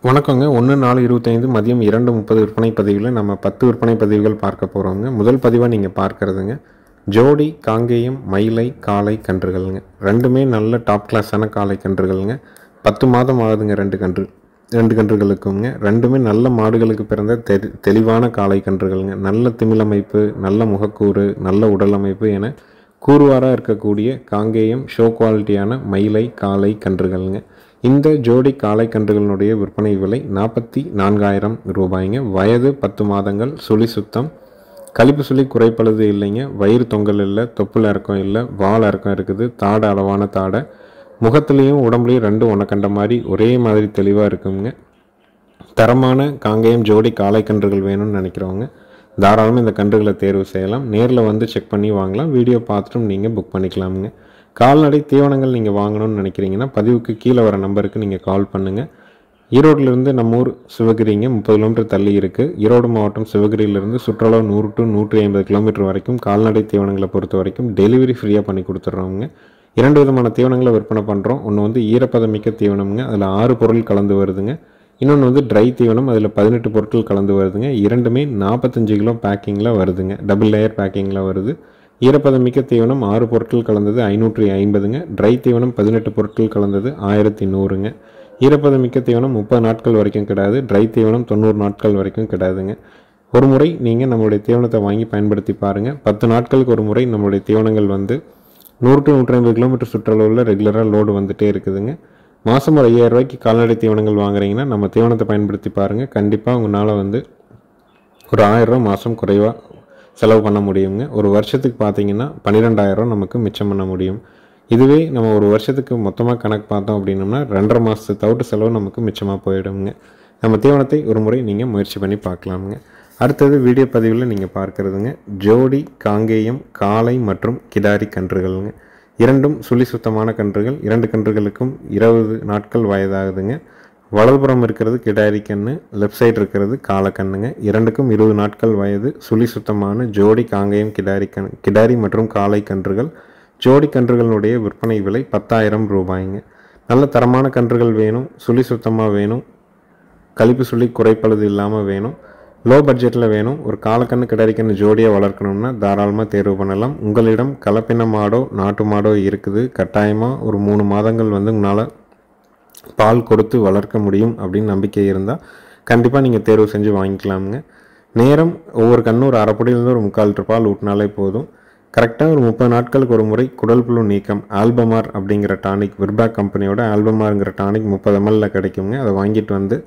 வணக்கங்க. 1/4/25 மதியம் 2:30 விற்பனை பதிவில் நம்ம 10 விற்பனை பதிவுகள் பார்க்க போகிறோங்க. முதல் பதிவாக நீங்கள் பார்க்குறதுங்க ஜோடி காங்கேயம் மயிலை காளை கன்றுகள்ங்க. ரெண்டுமே நல்ல டாப் கிளாஸான காளை கன்றுகள்ங்க. 10 மாதம் ஆகுதுங்க ரெண்டு கன்றுகளுக்குங்க. ரெண்டுமே நல்ல மாடுகளுக்கு பிறந்த தெளிவான காளை கன்றுகள்ங்க. நல்ல திமிழமைப்பு, நல்ல முகக்கூறு, நல்ல உடல் அமைப்பு என கூறுவாராக இருக்கக்கூடிய காங்கேயம் ஷோ குவாலிட்டியான மயிலை காளை கன்றுகள்ங்க. இந்த ஜோடி காளை கன்றுகளினுடைய விற்பனை விலை 44,000 ரூபாய்ங்க. வயது 10 மாதங்கள், சுழி சுத்தம், கழிப்பு சுழி குறைப்பழுது இல்லைங்க. வயிறு தொங்கல் இல்லை, தொப்புள் இறக்கம் இல்லை, வால் இறக்கம் இருக்குது. தாடை அளவான தாடை, முகத்துலேயும் உடம்புலையும் ரெண்டும் ஒன்றை மாதிரி ஒரே மாதிரி தெளிவாக இருக்குங்க. தரமான காங்கேயம் ஜோடி காளை கன்றுகள் வேணும்னு நினைக்கிறவங்க தாராளமாக இந்த கன்றுகளை தேர்வு செய்யலாம். நேரில் வந்து செக் பண்ணி வாங்கலாம். வீடியோ பார்த்துட்டும் நீங்கள் புக் பண்ணிக்கலாமுங்க. கால்நடை தீவனங்கள் நீங்கள் வாங்கணும்னு நினைக்கிறீங்கன்னா பதிவுக்கு கீழே வர நம்பருக்கு நீங்கள் கால் பண்ணுங்கள். ஈரோட்டிலிருந்து நம்ம ஊர் சிவகிரிங்க 30 கிலோமீட்டர் தள்ளி இருக்குது. ஈரோடு மாவட்டம் சிவகிரியிலிருந்து சுற்றளவு 100 to 150 கிலோமீட்டர் வரைக்கும் கால்நடை தீவனங்களை பொறுத்த வரைக்கும் டெலிவரி ஃப்ரீயாக பண்ணி கொடுத்துட்றோங்க. 2 விதமான தீவனங்களை விற்பனை பண்ணுறோம். ஒன்று வந்து ஈரப்பதமிக்க தீவனம்ங்க, அதில் 6 பொருள் கலந்து வருதுங்க. இன்னொன்று வந்து ட்ரை தீவனம், அதில் 18 பொருட்கள் கலந்து வருதுங்க. இரண்டுமே 45 கிலோ பேக்கிங்கில் வருதுங்க. டபுள் லேயர் பேக்கிங்கில் வருது. ஈரப்பதமிக்க தீவனம் 6 பொருட்கள் கலந்தது 550ங்க. ட்ரை தீவனம் 18 பொருட்கள் கலந்தது 1100ங்க. ஈரப்பதமிக்க தீவனம் 30 நாட்கள் வரைக்கும் கிடையாது. ட்ரை தீவனம் 90 நாட்கள் வரைக்கும் கிடையாதுங்க. ஒரு முறை நீங்கள் நம்மளுடைய தீவனத்தை வாங்கி பயன்படுத்தி பாருங்கள். 10 நாட்களுக்கு ஒரு முறை நம்மளுடைய தீவனங்கள் வந்து 100 to 150 கிலோமீட்டர் சுற்றளவில் ரெகுலராக லோடு வந்துகிட்டே இருக்குதுங்க. மாதம் ஒரு 5000 ரூபாய்க்கு கால்நடை தீவனங்கள் வாங்குறீங்கன்னா நம்ம தீவனத்தை பயன்படுத்தி பாருங்கள். கண்டிப்பாக உங்களால் வந்து ஒரு 1000 ரூபா மாதம் குறைவாக செலவு பண்ண முடியுங்க. ஒரு வருஷத்துக்கு பார்த்தீங்கன்னா 12,000 நமக்கு மிச்சம் பண்ண முடியும். இதுவே நம்ம ஒரு வருஷத்துக்கு மொத்தமாக கணக்கு பார்த்தோம் அப்படின்னோம்னா 2.5 மாதத்து தவிட்டு செலவு நமக்கு மிச்சமாக போயிடுங்க. நம்ம தீவனத்தை ஒரு முறை நீங்கள் முயற்சி பண்ணி பார்க்கலாமுங்க. அடுத்தது வீடியோ பதிவில் நீங்கள் பார்க்குறதுங்க ஜோடி காங்கேயம் காளை மற்றும் கிடாரி கன்றுகள்ங்க. இரண்டும் சுழி சுத்தமான கன்றுகள். 2 கன்றுகளுக்கும் 20 நாட்கள் வயதாகுதுங்க. வலதுபுறம் இருக்கிறது கிடாரி கன்று, லெஃப்ட் சைடு இருக்கிறது காளக்கண்ணுங்க. 2க்கும் 20 நாட்கள் வயது. சுழி சுத்தமான ஜோடி காங்கேயம் கிடாரி மற்றும் காளை கன்றுகள். ஜோடி கன்றுகளுடைய விற்பனை விலை 10,000 ரூபாய்ங்க. நல்ல தரமான கன்றுகள் வேணும், சுழி சுத்தமாக வேணும், கழிப்பு சுழி குறைப்பழுது இல்லாமல் வேணும், லோ பட்ஜெட்டில் வேணும், ஒரு காளக்கன்று கிடாரிக்கன்று ஜோடியாக வளர்க்கணும்னா தாராளமாக தேர்வு பண்ணலாம். உங்களிடம் கலப்பின மாடோ நாட்டு மாடோ இருக்குது, கட்டாயமாக ஒரு 3 மாதங்கள் வந்து உங்களால் பால் கொடுத்து வளர்க்க முடியும் அப்படின்னு நம்பிக்கை இருந்தால் கண்டிப்பாக நீங்கள் தேர்வு செஞ்சு வாங்கிக்கலாமுங்க. நேரம் ஒவ்வொரு கண்ணும் ஒரு அரைப்படியிலேருந்து ஒரு 3/4 லிட்டர் பால் ஊட்டினாலே போதும். கரெக்டாக ஒரு 30 நாட்களுக்கு ஒரு முறை குடல் புழு நீக்கம் ஆல்பமார் அப்படிங்கிற டானிக், விர்பேக் கம்பெனியோட ஆல்பமாருங்கிற டானிக் 30 ml கிடைக்குங்க. அதை வாங்கிட்டு வந்து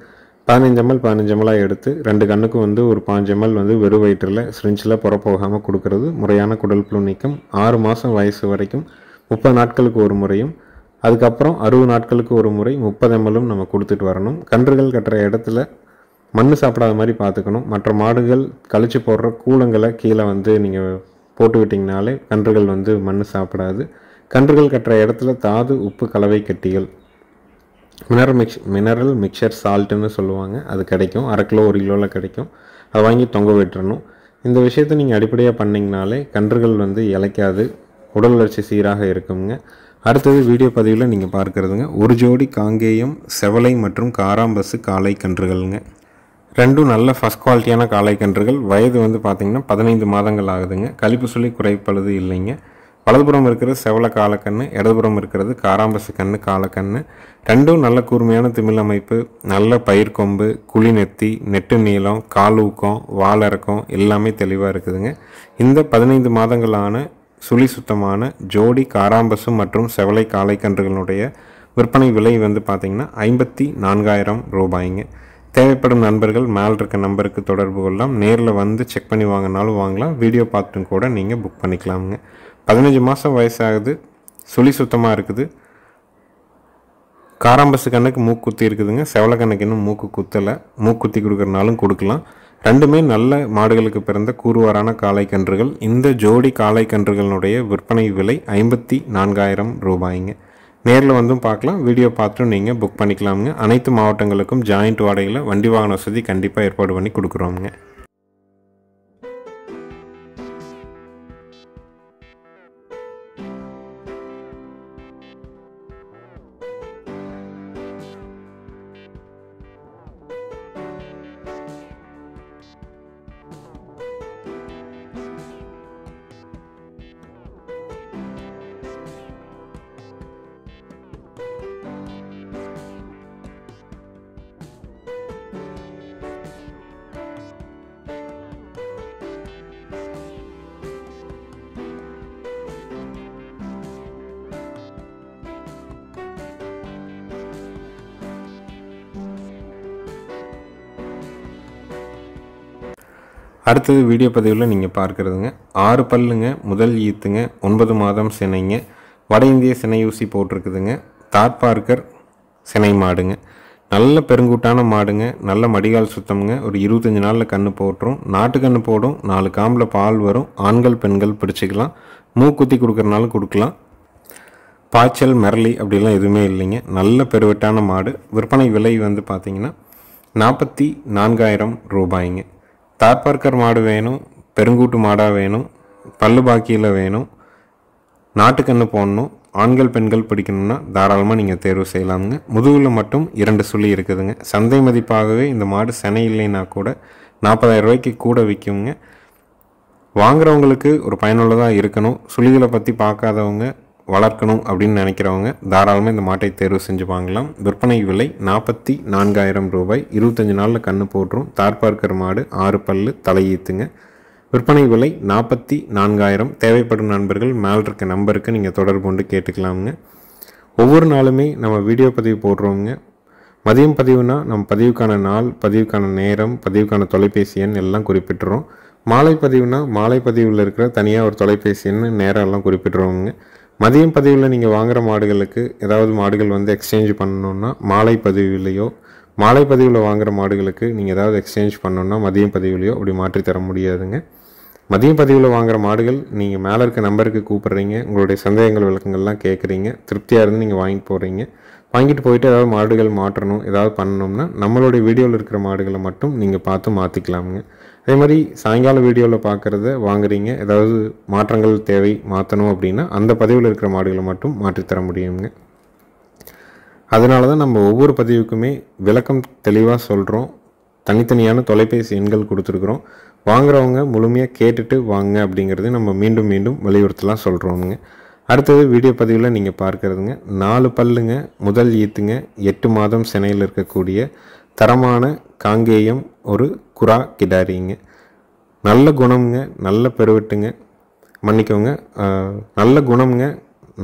15 ml எடுத்து 2 கண்ணுக்கும் வந்து ஒரு 5 ml வந்து வெறும் வயிற்றில் சிரிஞ்சில் புற போகாமல் கொடுக்கறது முறையான குடல் புழு நீக்கம். 6 மாதம் வயசு வரைக்கும் 30 நாட்களுக்கு ஒரு முறையும், அதுக்கப்புறம் 60 நாட்களுக்கு ஒரு முறை 30 ml நம்ம கொடுத்துட்டு வரணும். கன்றுகள் கட்டுற இடத்துல மண் சாப்பிடாத மாதிரி பார்த்துக்கணும். மற்ற மாடுகள் கழிச்சு போடுற கூலங்களை கீழே வந்து நீங்கள் போட்டு விட்டிங்கனாலே கன்றுகள் வந்து மண் சாப்பிடாது. கன்றுகள் கட்டுற இடத்துல தாது உப்பு கலவை கட்டிகள், மினரல் மிக்சர் சால்ட்டுன்னு சொல்லுவாங்க, அது கிடைக்கும். 1/2 கிலோ 1 கிலோவில் கிடைக்கும். அதை வாங்கி தொங்க விட்டுறணும். இந்த விஷயத்தை நீங்கள் அடிப்படையாக பண்ணிங்கனாலே கன்றுகள் வந்து இளைக்காது, உடல் வளர்ச்சி சீராக இருக்குங்க. அடுத்தது வீடியோ பதிவில் நீங்கள் பார்க்குறதுங்க ஒரு ஜோடி காங்கேயம் செவலை மற்றும் காராம்பசு காளை கன்றுகள்ங்க. ரெண்டும் நல்ல ஃபஸ்ட் குவாலிட்டியான காளை கன்றுகள். வயது வந்து பார்த்திங்கன்னா 15 மாதங்கள் ஆகுதுங்க. கழிப்பு சுழி குறைப்பழுது இல்லைங்க. வலதுபுறம் இருக்கிறது செவலை காளக்கன்று, இடதுபுறம் இருக்கிறது காராம்பசு கன்று காளக்கன்று. ரெண்டும் நல்ல கூர்மையான திமிழ் அமைப்பு, நல்ல பயிர் கொம்பு, குழி நெத்தி, நெட்டு நீளம், கால் ஊக்கம், வாலிறக்கம் எல்லாமே தெளிவாக இருக்குதுங்க. இந்த 15 மாதங்களான சுழி சுத்தமான ஜோடி காராம்பசு மற்றும் செவலை காளை கன்றுகளுடைய விற்பனை விலை வந்து பார்த்திங்கன்னா 54,000 ரூபாய்ங்க. தேவைப்படும் நண்பர்கள் மேலே இருக்க நம்பருக்கு தொடர்பு கொள்ளலாம். நேரில் வந்து செக் பண்ணி வாங்கினாலும் வாங்கலாம். வீடியோ பார்த்துட்டு கூட நீங்கள் புக் பண்ணிக்கலாமுங்க. 15 மாதம் வயசாகுது, சுழி சுத்தமாக இருக்குது. காராம்பசு கண்ணுக்கு மூக்குத்தி இருக்குதுங்க. செவலை கண்ணுக்கு இன்னும் மூக்கு குத்தலை. மூக்குத்தி கொடுக்குறனாலும் கொடுக்கலாம். ரெண்டுமே நல்ல மாடுகளுக்கு பிறந்த கூறுவாரான காளை கன்றுகள். இந்த ஜோடி காளை கன்றுகளுடைய விற்பனை விலை 54,000 ரூபாய்ங்க. நேரில் வந்தும் பார்க்கலாம். வீடியோ பார்த்துட்டும் நீங்கள் புக் பண்ணிக்கலாமுங்க. அனைத்து மாவட்டங்களுக்கும் ஜாயிண்ட் வாடகையில் வண்டி வாகன வசதி கண்டிப்பாக ஏற்பாடு பண்ணி கொடுக்குறோங்க. அடுத்தது வீடியோ பதிவில் நீங்கள் பார்க்குறதுங்க 6 பல்லுங்க, முதல் ஈத்துங்க, 9 மாதம் சினைங்க, வட இந்திய சினை ஊசி போட்டிருக்குதுங்க, தார்பார்க்கர் சினை மாடுங்க. நல்ல பெருங்கூட்டான மாடுங்க, நல்ல மடிகால் சுத்தம்ங்க. ஒரு 25 நாளில் கன்று போட்டுரும். நாட்டு கன்று போடும், 4 காம்பில் பால் வரும். ஆண்கள் பெண்கள் பிடிச்சிக்கலாம். மூக்குத்தி கொடுக்குறனாலும் கொடுக்கலாம். பாய்ச்சல் மிரளி அப்படிலாம் எதுவுமே இல்லைங்க. நல்ல பெருவெட்டான மாடு. விற்பனை விலை வந்து பார்த்திங்கன்னா 44,000 ரூபாய்ங்க. தார்பார்க்கர் மாடு வேணும், பெருங்கூட்டு மாடாக வேணும், பல்லு பாக்கியில் வேணும், நாட்டுக்கன்று போடணும், ஆண்கள் பெண்கள் பிடிக்கணும்னா தாராளமாக நீங்கள் தேர்வு செய்யலாமுங்க. முதுகில் மட்டும் 2 சுழி இருக்குதுங்க. சந்தை மதிப்பாகவே இந்த மாடு செனை இல்லைன்னா கூட 40,000 ரூபாய்க்கு கூட விற்குங்க. வாங்குறவங்களுக்கு ஒரு பயனுள்ளதாக இருக்கணும். சுழிகளை பற்றி பார்க்காதவங்க, வளர்க்கணும் அப்படின்னு நினைக்கிறவங்க தாராளமாக இந்த மாட்டை தேர்வு செஞ்சு வாங்கலாம். விற்பனை விலை 44,000 ரூபாய். 25 நாளில் கன்று போட்டுரும். தார்பார்க்கர் மாடு, 6 பல்லு, தலையீத்துங்க. விற்பனை விலை 44,000. தேவைப்படும் நண்பர்கள் மேல் இருக்க நம்பருக்கு நீங்கள் தொடர்பு கொண்டு கேட்டுக்கலாமுங்க. ஒவ்வொரு நாளுமே நம்ம வீடியோ பதிவு போடுறோங்க. மதியம் பதிவுனா நம்ம பதிவுக்கான நாள், பதிவுக்கான நேரம், பதிவுக்கான தொலைபேசி எண் எல்லாம் குறிப்பிட்டுறோம். மாலை பதிவுனா மாலை பதிவில் இருக்கிற தனியாக ஒரு தொலைபேசி எண், நேரம் எல்லாம் குறிப்பிட்டுருவோங்க. மதியம் பதிவில் நீங்கள் வாங்குகிற மாடுகளுக்கு ஏதாவது மாடுகள் வந்து எக்ஸ்சேஞ்ச் பண்ணணுன்னா மாலை பதிவிலையோ, மாலை பதிவில் வாங்குகிற மாடுகளுக்கு நீங்கள் ஏதாவது எக்ஸ்சேஞ்ச் பண்ணணுன்னா மதியம் பதிவிலையோ அப்படி மாற்றி தர முடியாதுங்க. மதியம் பதிவில் வாங்குகிற மாடுகள் நீங்கள் மேலே இருக்க நம்பருக்கு கூப்பிட்றீங்க, உங்களுடைய சந்தேகங்கள் விளக்கங்கள்லாம் கேட்குறீங்க, திருப்தியாக இருந்து நீங்கள் வாங்கிட்டு போகிறீங்க. வாங்கிட்டு போயிட்டு ஏதாவது மாடுகள் மாற்றணும், ஏதாவது பண்ணணும்னா நம்மளுடைய வீடியோவில் இருக்கிற மாடுகளை மட்டும் நீங்கள் பார்த்து மாற்றிக்கலாமுங்க. அதே மாதிரி சாயங்கால வீடியோவில் பார்க்குறத வாங்குறீங்க, ஏதாவது மாற்றங்கள் தேவை மாற்றணும் அப்படின்னா அந்த பதிவில் இருக்கிற மாடுகளை மட்டும் மாற்றித்தர முடியுங்க. அதனால தான் நம்ம ஒவ்வொரு பதிவுக்குமே விளக்கம் தெளிவாக சொல்கிறோம். தனித்தனியான தொலைபேசி எண்கள் கொடுத்துருக்குறோம். வாங்குறவங்க முழுமையாக கேட்டுட்டு வாங்க அப்படிங்கிறது நம்ம மீண்டும் மீண்டும் வலியுறுத்தலாம் சொல்கிறோமுங்க. அடுத்தது வீடியோ பதிவில் நீங்கள் பார்க்குறதுங்க 4 பல்லுங்க, முதல் ஈத்துங்க, 8 மாதம் சினையில் இருக்கக்கூடிய தரமான காங்கேயம் ஒரு குரா கிடாரிங்க. நல்ல குணம்ங்க, நல்ல பெருவெட்டுங்க, மன்னிக்கோங்க, நல்ல குணம்ங்க,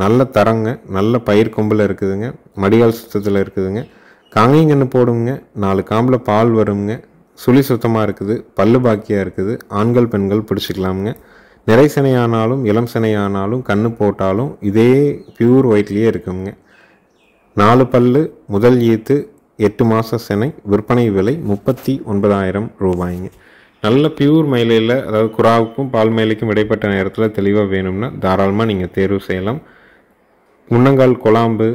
நல்ல தரங்க, நல்ல பயிர் கொம்பில் இருக்குதுங்க, மடிகால் சுத்தத்தில் இருக்குதுங்க, காங்கேயங்கன்று போடுங்க, 4 காம்பில் பால் வருங்க, சுழி சுத்தமாக இருக்குது, பல்லு பாக்கியாக இருக்குது, ஆண்கள் பெண்கள் பிடிச்சிக்கலாமுங்க. நிறை சினையானாலும் இளம் சினையானாலும் கன்று போட்டாலும் இதே பியூர் ஒயிட்லேயே இருக்குங்க. 4 பல்லு, முதல் ஈத்து, 8 மாத சினை. விற்பனை விலை 39,000 ரூபாய்ங்க. நல்ல பியூர் மயிலையில், அதாவது குராவுக்கும் பால் மயிலைக்கும் இடைப்பட்ட நேரத்தில் தெளிவாக வேணும்னா தாராளமாக நீங்கள் தேர்வு செய்யலாம். முன்னங்கால் கொலாம்பு,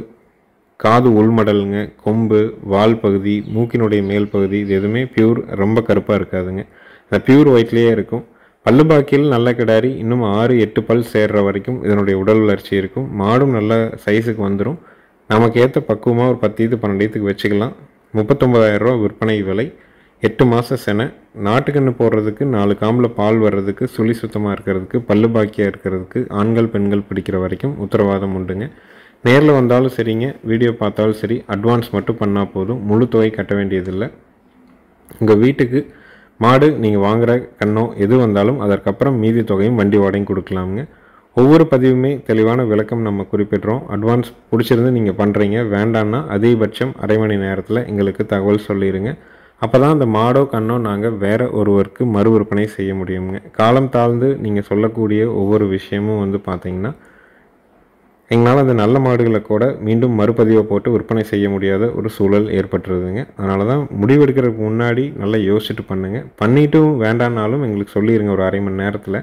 காது உள்மடலுங்க, கொம்பு, வால் பகுதி, மூக்கினுடைய மேல் பகுதி இது எதுவுமே பியூர் ரொம்ப கருப்பாக இருக்காதுங்க. அந்த பியூர் ஒயிட்லேயே இருக்கும். பல்லு பாக்கியில் நல்ல கிடாரி. இன்னும் 6-8 பல் சேர்ற வரைக்கும் இதனுடைய உடல் வளர்ச்சி இருக்கும். மாடும் நல்ல சைஸுக்கு வந்துடும். நமக்கு ஏற்ற பக்குவமாக ஒரு 10 12 வச்சுக்கலாம். 39,000 ரூபா விற்பனை விலை. 8 மாத செனை. நாட்டுக்கன்று போடுறதுக்கு, 4 காம்பில் பால் வர்றதுக்கு, சுழி சுத்தமாக இருக்கிறதுக்கு, பல்லு பாக்கியாக இருக்கிறதுக்கு, ஆண்கள் பெண்கள் பிடிக்கிற வரைக்கும் உத்தரவாதம் உண்டுங்க. நேரில் வந்தாலும் சரிங்க, வீடியோ பார்த்தாலும் சரி, அட்வான்ஸ் மட்டும் பண்ணால் போதும். முழு தொகை கட்ட வேண்டியதில்லை. உங்கள் வீட்டுக்கு மாடு நீங்கள் வாங்குகிற கண்ணோ எது வந்தாலும் அதற்கப்புறம் மீதி தொகையும் வண்டி வாடகையும் கொடுக்கலாமுங்க. ஒவ்வொரு பதிவுமே தெளிவான விளக்கம் நம்ம குறிப்பிட்றோம். அட்வான்ஸ் பிடிச்சிருந்து நீங்கள் பண்ணுறீங்க, வேண்டான்னா அதிகபட்சம் அரை மணி நேரத்தில் எங்களுக்கு தகவல் சொல்லிடுங்க. அப்போ தான் அந்த மாடோ கண்ணோ நாங்கள் வேறு ஒருவருக்கு மறு விற்பனை செய்ய முடியுங்க. காலம் தாழ்ந்து நீங்கள் சொல்லக்கூடிய ஒவ்வொரு விஷயமும் வந்து பார்த்திங்கன்னா எங்களால் அந்த நல்ல மாடுகளை கூட மீண்டும் மறுபதிவை போட்டு விற்பனை செய்ய முடியாத ஒரு சூழல் ஏற்பட்டுருதுங்க. அதனால தான் முடிவெடுக்கிறதுக்கு முன்னாடி நல்லா யோசிச்சுட்டு பண்ணுங்கள். பண்ணிட்டும் வேண்டான்னாலும் எங்களுக்கு சொல்லிடுங்க. ஒரு அரை மணி நேரத்தில்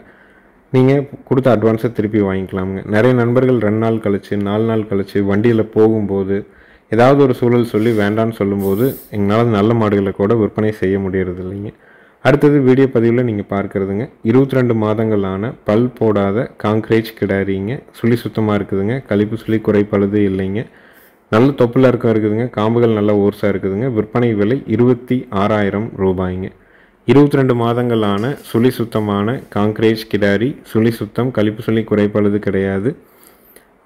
நீங்கள் கொடுத்த அட்வான்ஸை திருப்பி வாங்கிக்கலாமுங்க. நிறைய நண்பர்கள் 2 நாள் கழிச்சு, 4 நாள் கழிச்சு வண்டியில் போகும்போது ஏதாவது ஒரு சூழல் சொல்லி வேண்டான்னு சொல்லும்போது எங்களால் நல்ல மாடுகளை கூட விற்பனை செய்ய முடியறது இல்லைங்க. அடுத்தது வீடியோ பதிவில் நீங்கள் பார்க்குறதுங்க 22 மாதங்களான பல் போடாத காங்கிரேஜ் கிடாரிங்க. சுழி சுத்தமாக இருக்குதுங்க. கழிப்பு சுழி குறைப்பழுது இல்லைங்க. நல்ல தொப்புல இருக்கம் இருக்குதுங்க. காம்புகள் நல்ல ஓர்ஸாக இருக்குதுங்க. விற்பனை விலை 26,000 ரூபாய்ங்க. 22 மாதங்களான சுழி சுத்தமான காங்கிரேஜ் கிடாரி. சுழி சுத்தம், கழிப்பு சுழி குறைப்பழுது கிடையாது.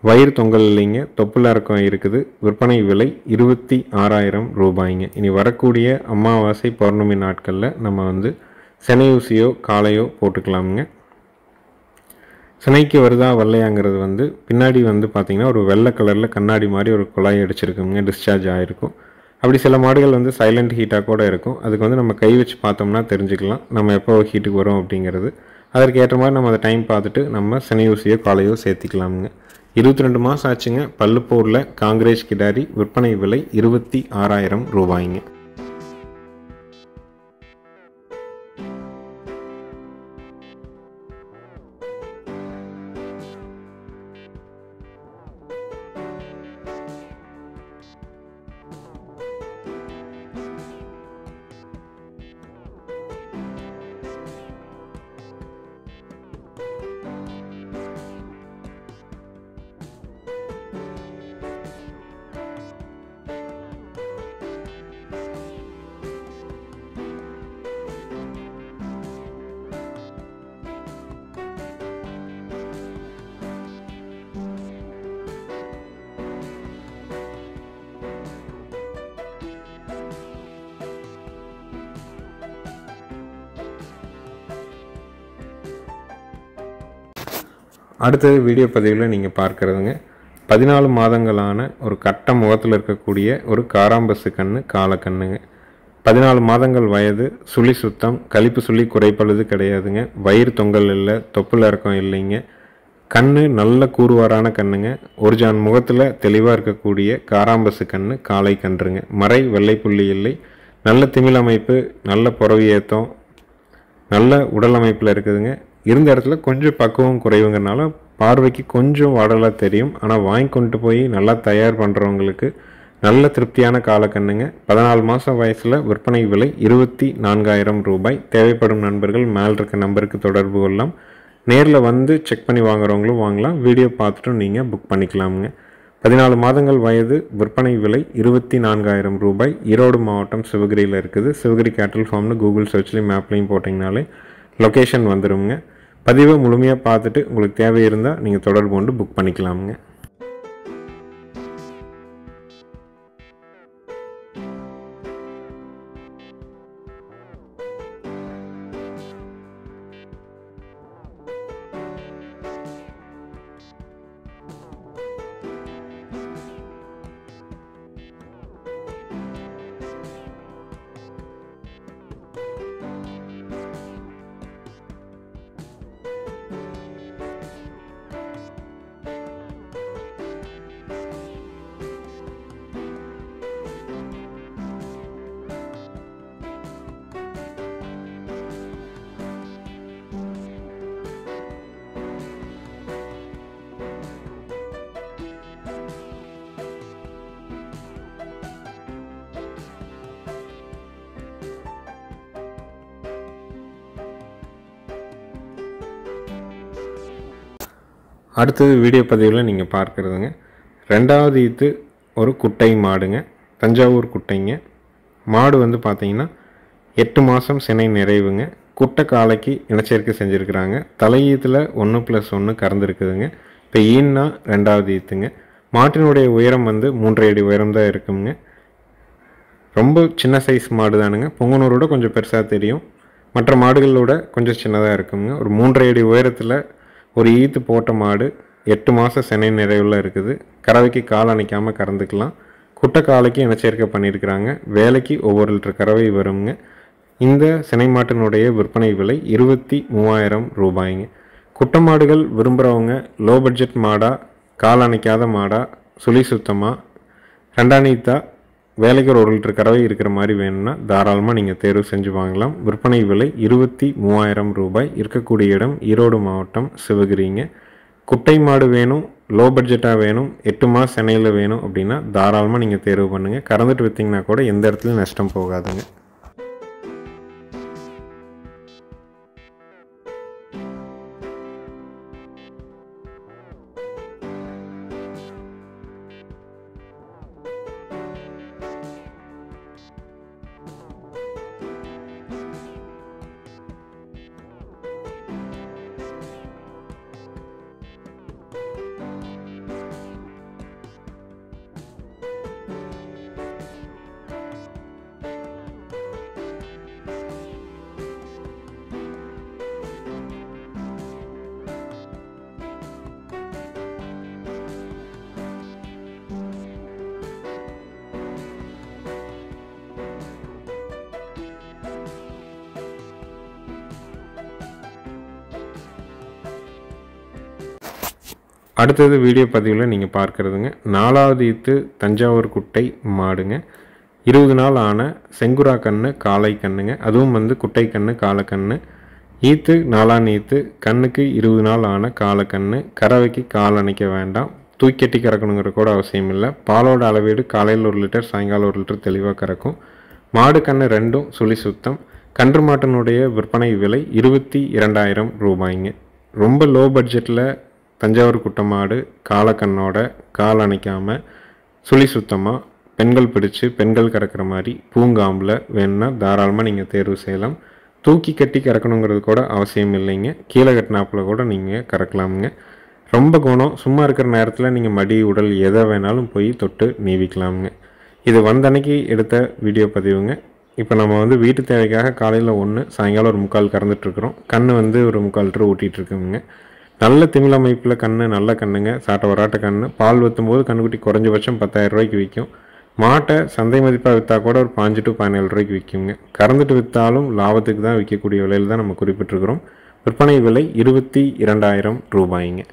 வயிறு தொங்கல் இல்லைங்க. தொப்புல இறக்கம் இருக்குது. விற்பனை விலை 26,000 ரூபாய்ங்க. இனி வரக்கூடிய அமாவாசை பௌர்ணமி நாட்களில் நம்ம வந்து சினை ஊசியோ காலையோ போட்டுக்கலாமுங்க. சினைக்கு வருதா வரலையாங்கிறது வந்து பின்னாடி வந்து பார்த்திங்கன்னா ஒரு வெள்ளை கலரில் கண்ணாடி மாதிரி ஒரு குழாய் அடிச்சிருக்குங்க. டிஸ்சார்ஜ் ஆகிருக்கும். அப்படி சில மாடுகள் வந்து சைலண்ட் ஹீட்டாக கூட இருக்கும். அதுக்கு வந்து நம்ம கை வச்சு பார்த்தோம்னா தெரிஞ்சுக்கலாம் நம்ம எப்போ ஹீட்டுக்கு வரும் அப்படிங்கிறது. அதற்கு ஏற்ற மாதிரி நம்ம அதை டைம் பார்த்துட்டு நம்ம சினை ஊசியோ காலையோ சேர்த்திக்கலாமுங்க. 22 மாதம் ஆச்சுங்க. பல்லுப்பூரில் காங்கிரேஜ் கிடாரி. விற்பனை விலை 26,000 ரூபாய்ங்க. அடுத்தது வீடியோ பதிவில் நீங்கள் பார்க்குறதுங்க 14 மாதங்களான ஒரு கட்ட முகத்தில் இருக்கக்கூடிய ஒரு காராம்பசு கன்று காலக்கண்ணுங்க. 14 மாதங்கள் வயது. சுழி சுத்தம், கழிப்பு சுழி குறைப்பழுது கிடையாதுங்க. வயிறு தொங்கல் இல்லை, தொப்புள் இறக்கம் இல்லைங்க. கண்ணு நல்ல கூறுவாரான கண்ணுங்க. ஒரு ஜான் முகத்தில் தெளிவாக இருக்கக்கூடிய காராம்பசு கன்று காலை கன்றுங்க. மறை வெள்ளை புள்ளி இல்லை. நல்ல திமிழ் அமைப்பு, நல்ல புறவி ஏத்தம், நல்ல உடல் அமைப்பில் இருக்குதுங்க. இருந்த இடத்துல கொஞ்சம் பக்குவம் குறைவுங்கிறனால பார்வைக்கு கொஞ்சம் வாடலாக தெரியும். ஆனால் வாங்கி கொண்டு போய் நல்லா தயார் பண்ணுறவங்களுக்கு நல்ல திருப்தியான காலக்கண்ணுங்க. 14 மாதம் வயசில். விற்பனை விலை 24,000 ரூபாய். தேவைப்படும் நண்பர்கள் மேல் இருக்க நம்பருக்கு தொடர்பு கொள்ளலாம். நேரில் வந்து செக் பண்ணி வாங்குறவங்களும் வாங்கலாம். வீடியோ பார்த்துட்டும் நீங்கள் புக் பண்ணிக்கலாமுங்க. 14 மாதங்கள் வயது. விற்பனை விலை 24,000 ரூபாய். ஈரோடு மாவட்டம் சிவகிரியில் இருக்குது. சிவகிரி கேட்டல் ஃபார்ம்னு கூகுள் சர்ச்லேயும் மேப்லேயும் போட்டிங்கனாலே லொக்கேஷன் வந்துடுங்க. பதிவை முழுமையாக பார்த்துட்டு உங்களுக்கு தேவை இருந்தால் நீங்கள் தொடர்பு கொண்டு புக் பண்ணிக்கலாமுங்க. அடுத்தது வீடியோ பதிவில் நீங்கள் பார்க்குறதுங்க 2வது ஈத்து ஒரு குட்டை மாடுங்க. தஞ்சாவூர் குட்டைங்க. மாடு வந்து பார்த்தீங்கன்னா 8 மாதம் சினை நிறைவுங்க. குட்டை காலைக்கு இனச்சேர்க்கை செஞ்சுருக்கிறாங்க. தலையீத்தில் 1+1 கறந்துருக்குதுங்க. இப்போ ஈன்னா 2வது ஈத்துங்க. மாட்டினுடைய உயரம் வந்து 3 அடி உயரம் தான் இருக்குங்க. ரொம்ப சின்ன சைஸ் மாடு தானுங்க. பொங்கனூரோட கொஞ்சம் பெருசாக தெரியும். மற்ற மாடுகளோட கொஞ்சம் சின்னதாக இருக்குங்க. ஒரு 3 அடி உயரத்தில் ஒரு ஈத்து போட்ட மாடு 8 மாதம் சினை நிறைவில் இருக்குது. கறவைக்கு கால் அணைக்காமல் கறந்துக்கலாம். குட்டை காலைக்கு இனச்சேர்க்கை பண்ணியிருக்கிறாங்க. வேலைக்கு ஒவ்வொரு லிட்டர் கறவை வருங்க. இந்த சினை மாட்டினுடைய விற்பனை விலை 23,000 ரூபாய்ங்க. குட்டை மாடுகள் விரும்புகிறவங்க லோ பட்ஜெட் மாடா, கால் அணைக்காத மாடா, சுழி சுத்தமாக, 2 ஈத்தா, வேலைக்கு ஒரு லிட்டர் கறவை இருக்கிற மாதிரி வேணும்னா தாராளமாக நீங்கள் தேர்வு செஞ்சு வாங்கலாம். விற்பனை விலை 23,000 ரூபாய். இருக்கக்கூடிய இடம் ஈரோடு மாவட்டம் சிவகிரிங்க. குட்டை மாடு வேணும், லோ பட்ஜெட்டாக வேணும், 8 மாதம் சென்னையில் வேணும் அப்படின்னா தாராளமாக நீங்கள் தேர்வு பண்ணுங்கள். கறந்துட்டு விற்றிங்கன்னா கூட எந்த இடத்துலையும் நஷ்டம் போகாதுங்க. அடுத்தது வீடியோ பதிவில் நீங்கள் பார்க்குறதுங்க 4வது ஈத்து தஞ்சாவூர் குட்டை மாடுங்க. 20 நாள் ஆன செங்குரா கன்று காளை கன்றுங்க. அதுவும் வந்து குட்டை கன்று காலக்கன்று. ஈத்து 4ஆம் ஈத்து கண்ணுக்கு 20 நாள் ஆன காலக்கன்று. கறவைக்கு கால் அணைக்க வேண்டாம். தூக்கட்டி கறக்கணுங்கிற கூட அவசியம் இல்லை. பாலோட அளவீடு காலையில் 1 லிட்டர் சாயங்காலம் 1 லிட்டர் தெளிவாக கறக்கும். மாடு கன்று ரெண்டும் சுழி சுத்தம். கன்று மாட்டினுடைய விற்பனை விலை 22,000 ரூபாய்ங்க. ரொம்ப லோ பட்ஜெட்டில் தஞ்சாவூர் குட்டை மாடு காலக்கண்ணோட கால் அணைக்காமல் சுழி சுத்தமாக பெண்கள் பிடிச்சி பெண்கள் கறக்கிற மாதிரி பூங்காம்பில் வேணுன்னா தாராளமாக நீங்கள் தேர்வு செய்யலாம். தூக்கி கட்டி கறக்கணுங்கிறது கூட அவசியம் இல்லைங்க. கீழே கட்டினாப்பில் கூட நீங்கள் கறக்கலாமுங்க. ரொம்ப குணம். சும்மா இருக்கிற நேரத்தில் நீங்கள் மடி உடல் எதை வேணாலும் போய் தொட்டு நீவிக்கலாமுங்க. இது வந்தன்னைக்கு எடுத்த வீடியோ பதிவுங்க. இப்போ நம்ம வந்து வீட்டு தேவைக்காக காலையில் 1 சாயங்காலம் ஒரு 3/4 கறந்துட்டுருக்குறோம். கன்று வந்து ஒரு 3/4 லிட்டர் ஊட்டிகிட்ருக்குங்க. நல்ல திமிழ் அமைப்பில் கன்று நல்ல கன்றுங்க. சாட்டை வராட்ட கன்று. பால் ஊற்றும்போது கன்றுக்குட்டி குறைஞ்சபட்சம் 10,000 ரூபாய்க்கு விற்கும். மாட்டை சந்தை மதிப்பாக விற்றா கூட ஒரு 5 to 17 ரூபாய்க்கு விற்குங்க. கறந்துட்டு விற்றாலும் லாபத்துக்கு தான் விற்கக்கூடிய விலையில் தான் நம்ம குறிப்பிட்டிருக்கிறோம். விற்பனை விலை 22,000 ரூபாய்ங்க.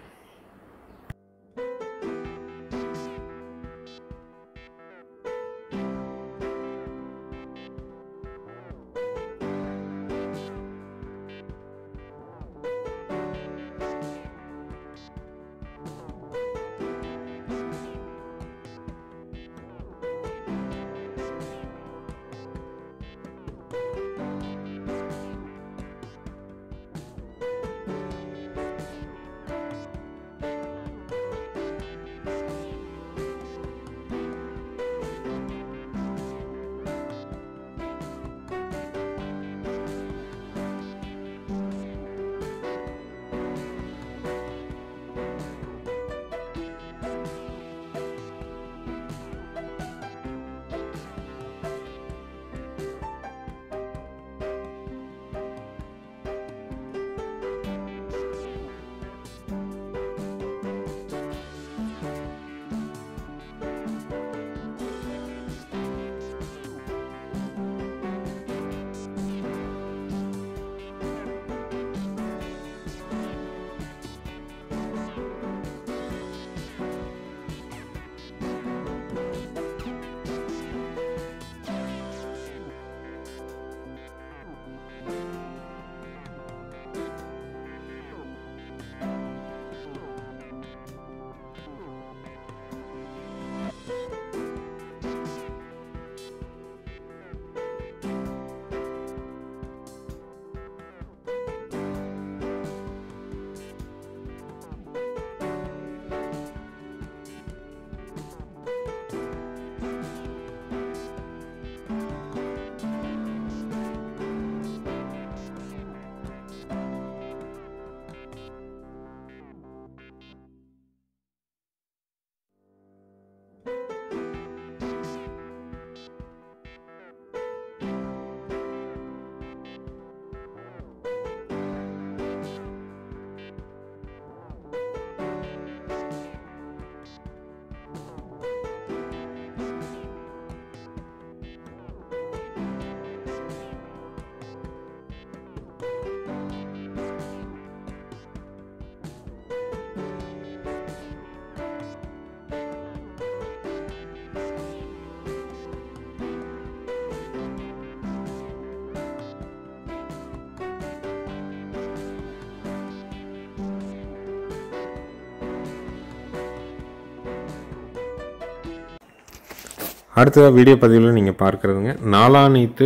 அடுத்ததாக வீடியோ பதிவில் நீங்கள் பார்க்குறதுங்க 4ஆம் ஈத்து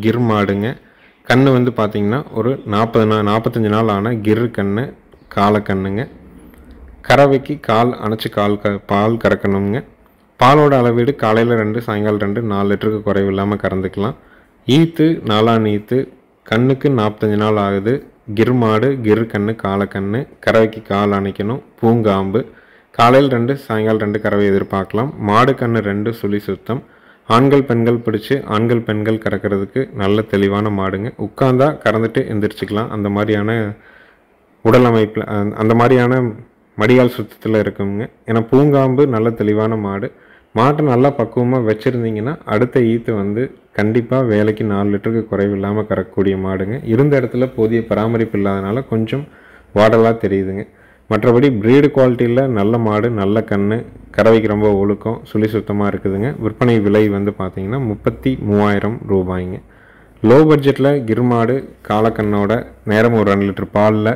கிர் மாடுங்க. கன்று வந்து பார்த்திங்கன்னா ஒரு 45 நாள் ஆன கிர் கன்று காலக்கண்ணுங்க. கறவைக்கு கால் அணைச்சி பால் கறக்கணுங்க. பாலோட அளவீடு காலையில் 2 சாயங்காலம் 2 4 லிட்டருக்கு குறைவு இல்லாமல் கறந்துக்கலாம். ஈத்து 4ஆம் ஈத்து கண்ணுக்கு 45 நாள் ஆகுது. கிர் மாடு கிர் கன்று காலக்கன்று. கறவைக்கு கால் அணைக்கணும். பூங்காம்பு. காலையில் 2 சாயங்காலம் 2 கறவை எதிர்பார்க்கலாம். மாடு கன்று 2 சுழி சுத்தம். ஆண்கள் பெண்கள் பிடிச்சி ஆண்கள் பெண்கள் கறக்கிறதுக்கு நல்ல தெளிவான மாடுங்க. உட்காந்தா கறந்துட்டு எந்திரிச்சிக்கலாம். அந்த மாதிரியான உடல் அமைப்பில் அந்த மாதிரியான மடிகால் சுத்தத்தில் இருக்குங்க. ஏன்னா பூங்காம்பு நல்ல தெளிவான மாடு. மாட்டை நல்லா பக்குவமாக வச்சுருந்தீங்கன்னா அடுத்த ஈத்து வந்து கண்டிப்பாக வேலைக்கு 4 லிட்டருக்கு குறைவு இல்லாமல் கறக்கக்கூடிய மாடுங்க. இருந்த இடத்துல போதிய பராமரிப்பு இல்லாதனால கொஞ்சம் வாடலாக தெரியுதுங்க. மற்றபடி ப்ரீடு குவாலிட்டியில் நல்ல மாடு, நல்ல கன்று, கறவைக்கு ரொம்ப ஒழுக்கம், சுழி சுத்தமாக இருக்குதுங்க. விற்பனை விலை வந்து பார்த்திங்கன்னா 33,000 ரூபாய்ங்க. லோ பட்ஜெட்டில் கிர் மாடு காலக்கண்ணோட நேரம் ஒரு 2 லிட்டர் பாலில்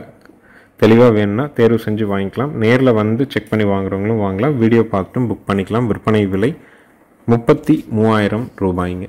தெளிவாக வேணும்னா தேர்வு செஞ்சு வாங்கிக்கலாம். நேரில் வந்து செக் பண்ணி வாங்குறவங்களும் வாங்கலாம். வீடியோ பார்த்துட்டும் புக் பண்ணிக்கலாம். விற்பனை விலை 33,000 ரூபாய்ங்க.